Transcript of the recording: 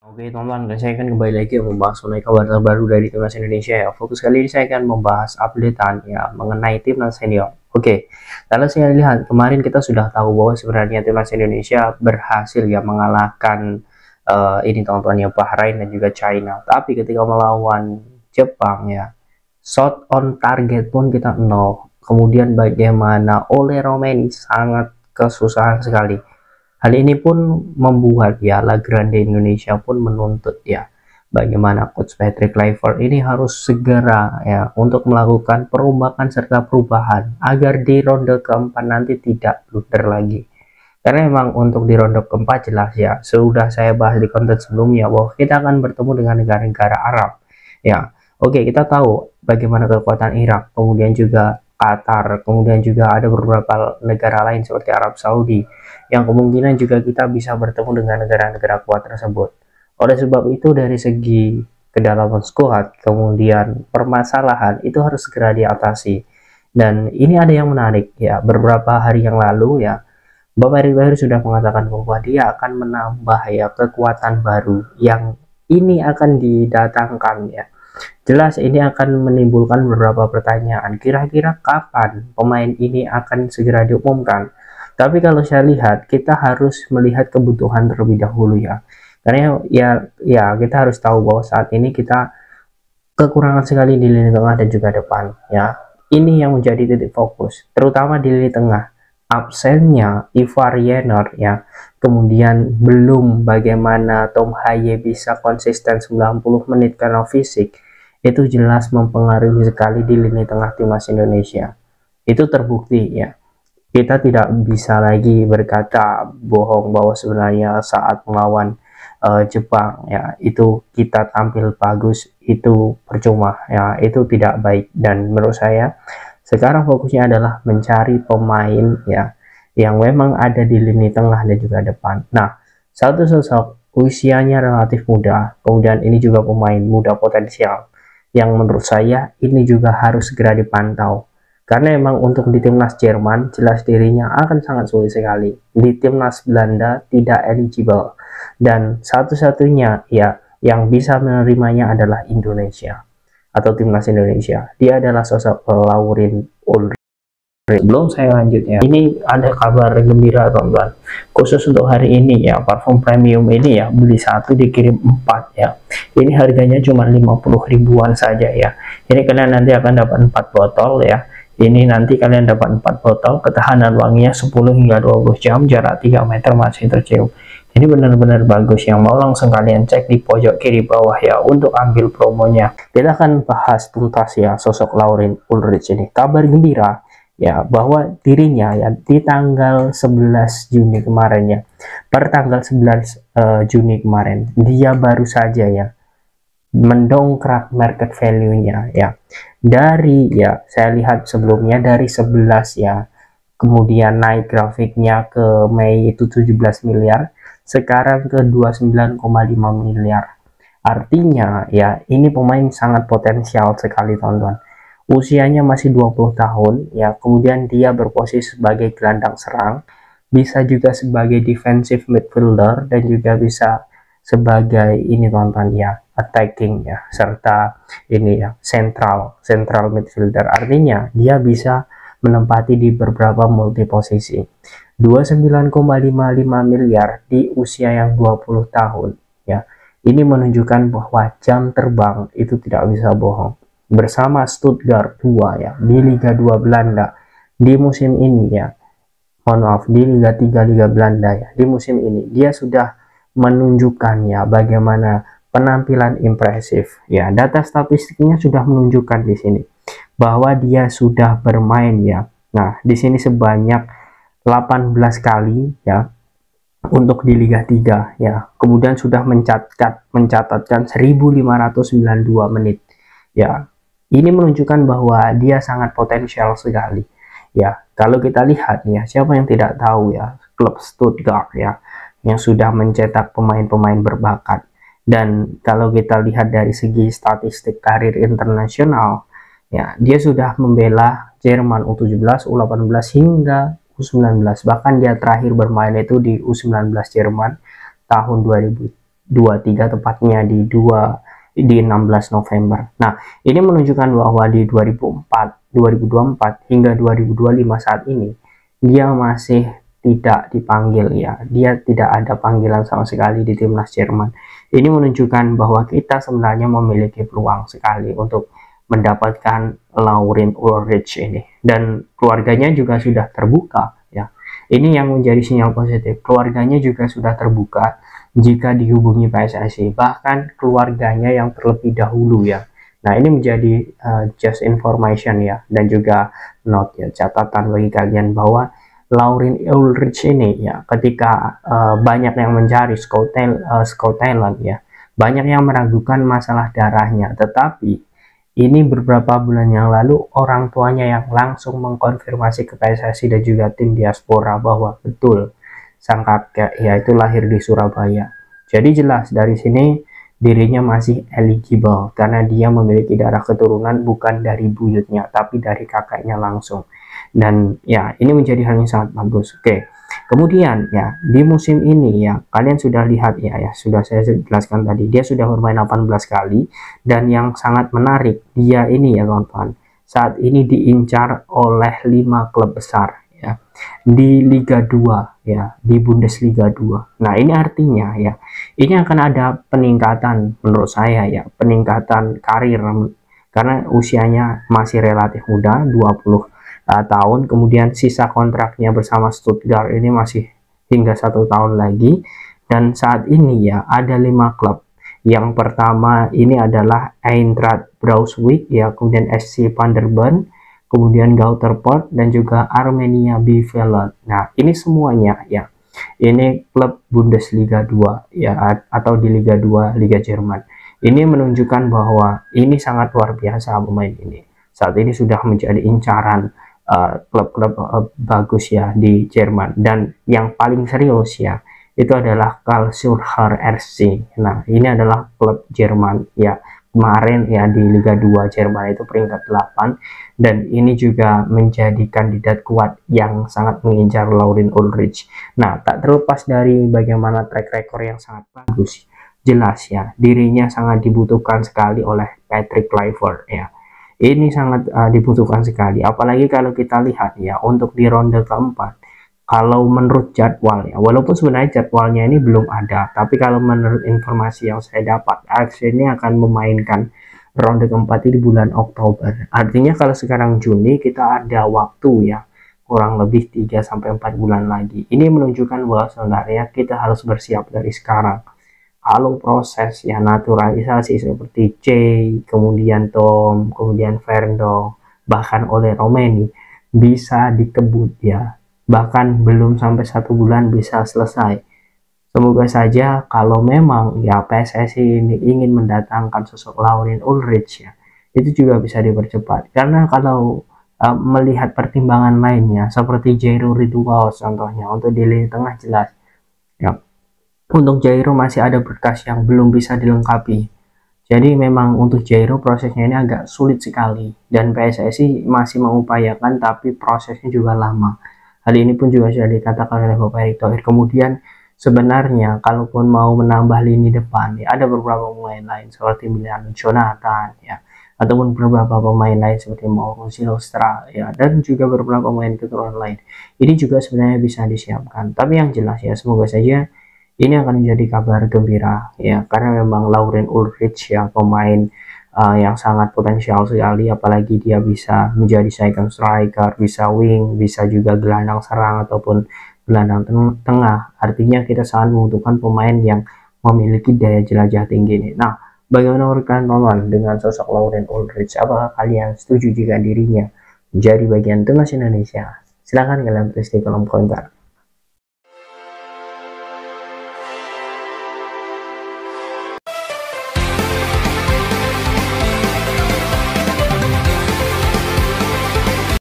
Oke teman-teman, saya akan kembali lagi membahas mengenai kabar terbaru dari timnas Indonesia ya. Fokus kali ini saya akan membahas updatean ya mengenai timnas senior. Oke, lalu saya lihat kemarin kita sudah tahu bahwa sebenarnya timnas Indonesia berhasil ya mengalahkan ini teman-teman ya, Bahrain dan juga China. Tapi ketika melawan Jepang ya, shot on target pun kita nol. Kemudian bagaimana Ole Romeni sangat kesusahan sekali. Hal ini pun membuat ya La Grande Indonesia pun menuntut ya bagaimana Coach Patrick Kluivert ini harus segera ya untuk melakukan perombakan serta perubahan agar di ronde keempat nanti tidak blunder lagi. Karena memang untuk di ronde keempat jelas ya, sudah saya bahas di konten sebelumnya bahwa kita akan bertemu dengan negara-negara Arab ya. Oke, kita tahu bagaimana kekuatan Irak, kemudian juga Qatar, kemudian juga ada beberapa negara lain seperti Arab Saudi yang kemungkinan juga kita bisa bertemu dengan negara-negara kuat tersebut. Oleh sebab itu dari segi kedalaman skuad, kemudian permasalahan itu harus segera diatasi. Dan ini ada yang menarik ya, beberapa hari yang lalu ya, Bapak Erick Thohir sudah mengatakan bahwa dia akan menambah ya kekuatan baru yang ini akan didatangkan ya. Jelas ini akan menimbulkan beberapa pertanyaan. Kira-kira kapan pemain ini akan segera diumumkan? Tapi kalau saya lihat, kita harus melihat kebutuhan terlebih dahulu ya. Karena ya kita harus tahu bahwa saat ini kita kekurangan sekali di lini tengah dan juga depan ya. Ini yang menjadi titik fokus, terutama di lini tengah. Absennya Ivar Jenner ya. Kemudian belum bagaimana Tom Haye bisa konsisten 90 menit karena fisik. Itu jelas mempengaruhi sekali di lini tengah timnas Indonesia. Itu terbukti ya. Kita tidak bisa lagi berkata bohong bahwa sebenarnya saat melawan Jepang ya itu kita tampil bagus, itu percuma ya, itu tidak baik. Dan menurut saya sekarang fokusnya adalah mencari pemain ya yang memang ada di lini tengah dan juga depan. Nah, satu sosok usianya relatif muda, kemudian ini juga pemain muda potensial yang menurut saya ini juga harus segera dipantau. Karena memang untuk di timnas Jerman jelas dirinya akan sangat sulit sekali. Di timnas Belanda tidak eligible. Dan satu-satunya ya yang bisa menerimanya adalah Indonesia atau timnas Indonesia. Dia adalah sosok Laurin Ulrich. Belum saya lanjut ya, ini ada kabar gembira teman-teman, khusus untuk hari ini ya. Parfum premium ini ya, beli satu dikirim 4 ya. Ini harganya cuma 50 ribuan saja ya. Ini kalian nanti akan dapat 4 botol ya. Ini nanti kalian dapat 4 botol, ketahanan wanginya 10 hingga 20 jam, jarak 3 meter masih tercium. Ini benar-benar bagus. Yang mau langsung kalian cek di pojok kiri bawah ya untuk ambil promonya. Kita akan bahas tuntas ya sosok Laurin Ulrich ini. Kabar gembira ya bahwa dirinya ya di tanggal 11 Juni kemarin ya, per tanggal 11 Juni kemarin dia baru saja ya mendongkrak market value-nya ya, dari ya saya lihat sebelumnya dari 11 ya, kemudian naik grafiknya ke Mei itu 17 miliar, sekarang ke 29,5 miliar. Artinya ya ini pemain sangat potensial sekali teman-teman. Usianya masih 20 tahun ya, kemudian dia berposisi sebagai gelandang serang, bisa juga sebagai defensive midfielder, dan juga bisa sebagai ini teman-teman ya attacking ya, serta ini ya central midfielder. Artinya dia bisa menempati di beberapa multi posisi. 29,55 miliar di usia yang 20 tahun ya. Ini menunjukkan bahwa jam terbang itu tidak bisa bohong. Bersama Stuttgart 2 ya di Liga 2 Belanda di musim ini ya, mohon maaf, di Liga 3 Liga Belanda ya, di musim ini dia sudah menunjukkan ya bagaimana penampilan impresif ya. Data statistiknya sudah menunjukkan di sini bahwa dia sudah bermain ya. Nah, di sini sebanyak 18 kali ya untuk di Liga 3 ya. Kemudian sudah mencatatkan 1592 menit ya. Ini menunjukkan bahwa dia sangat potensial sekali ya. Kalau kita lihat ya, siapa yang tidak tahu ya klub Stuttgart ya yang sudah mencetak pemain-pemain berbakat. Dan kalau kita lihat dari segi statistik karir internasional ya, dia sudah membela Jerman U17, U18 hingga U19. Bahkan dia terakhir bermain itu di U19 Jerman tahun 2000 2023 tepatnya di 16 November. Nah, ini menunjukkan bahwa di 2024 hingga 2025 saat ini dia masih tidak dipanggil ya. Dia tidak ada panggilan sama sekali di timnas Jerman. Ini menunjukkan bahwa kita sebenarnya memiliki peluang sekali untuk mendapatkan Laurin Ulrich ini, dan keluarganya juga sudah terbuka ya. Ini yang menjadi sinyal positif. Keluarganya juga sudah terbuka jika dihubungi PSSI, bahkan keluarganya yang terlebih dahulu ya. Nah, ini menjadi just information ya, dan juga note ya, catatan bagi kalian bahwa Laurin Ulrich ini ya, ketika banyak yang mencari scout talent ya, banyak yang meragukan masalah darahnya, tetapi ini beberapa bulan yang lalu orang tuanya yang langsung mengkonfirmasi ke PSSI dan juga tim diaspora bahwa betul sang kakek yaitu lahir di Surabaya. Jadi jelas dari sini dirinya masih eligible karena dia memiliki darah keturunan bukan dari buyutnya tapi dari kakeknya langsung. Dan ya, ini menjadi hal yang sangat bagus. Oke. Kemudian ya, di musim ini ya, kalian sudah lihat ya, sudah saya jelaskan tadi, dia sudah bermain 18 kali, dan yang sangat menarik, dia ini ya kawan-kawan, saat ini diincar oleh 5 klub besar ya, di Liga 2 ya, di Bundesliga 2. Nah, ini artinya ya, ini akan ada peningkatan menurut saya ya, peningkatan karir, karena usianya masih relatif muda, 20 tahun, kemudian sisa kontraknya bersama Stuttgart ini masih hingga 1 tahun lagi, dan saat ini ya ada 5 klub. Yang pertama ini adalah Eintracht Braunschweig ya, kemudian SC Paderborn, kemudian Gauterport, dan juga Arminia Bielefeld. Nah, ini semuanya ya, ini klub Bundesliga 2 ya, atau di Liga 2 Liga Jerman. Ini menunjukkan bahwa ini sangat luar biasa pemain ini. Saat ini sudah menjadi incaran klub-klub bagus ya di Jerman, dan yang paling serius ya itu adalah Karlsruher RC. Nah, ini adalah klub Jerman ya, kemarin ya di Liga 2 Jerman itu peringkat 8, dan ini juga menjadi kandidat kuat yang sangat mengincar Laurin Ulrich. Nah, tak terlepas dari bagaimana track record yang sangat bagus, jelas ya dirinya sangat dibutuhkan sekali oleh Patrick Kluivert ya. Ini sangat dibutuhkan sekali, apalagi kalau kita lihat ya untuk di ronde keempat. Kalau menurut jadwal ya, walaupun sebenarnya jadwalnya ini belum ada, tapi kalau menurut informasi yang saya dapat, Ajax ini akan memainkan ronde keempat di bulan Oktober. Artinya kalau sekarang Juni, kita ada waktu ya kurang lebih 3-4 bulan lagi. Ini menunjukkan bahwa sebenarnya kita harus bersiap dari sekarang. Kalau proses ya naturalisasi seperti Jay, kemudian Tom, kemudian Ferdo, bahkan oleh Romeni bisa dikebut ya, bahkan belum sampai 1 bulan bisa selesai. Semoga saja kalau memang ya PSSI ini ingin mendatangkan sosok Laurin Ulrich ya, itu juga bisa dipercepat, karena kalau melihat pertimbangan lainnya seperti Jairo Ritual contohnya untuk di lini tengah, jelas ya untuk Jairo masih ada berkas yang belum bisa dilengkapi. Jadi memang untuk Jairo prosesnya ini agak sulit sekali, dan PSSI masih mengupayakan tapi prosesnya juga lama. Hal ini pun juga sudah dikatakan oleh Bapak Erick Thohir. Kemudian sebenarnya kalaupun mau menambah lini depan ya, ada beberapa pemain lain seperti Milan Jonathan ya, ataupun beberapa pemain lain seperti Mauro Silvestre ya, dan juga beberapa pemain keturunan lain. Ini juga sebenarnya bisa disiapkan. Tapi yang jelas ya, semoga saja ini akan menjadi kabar gembira ya, karena memang Laurin Ulrich ya pemain yang sangat potensial sekali, apalagi dia bisa menjadi second striker, bisa wing, bisa juga gelandang serang ataupun gelandang tengah. Artinya kita sangat membutuhkan pemain yang memiliki daya jelajah tinggi ini. Nah, bagaimana menurut kalian dengan sosok Laurin Ulrich? Apakah kalian setuju jika dirinya menjadi bagian timnas Indonesia? Silahkan kalian tulis di kolom komentar.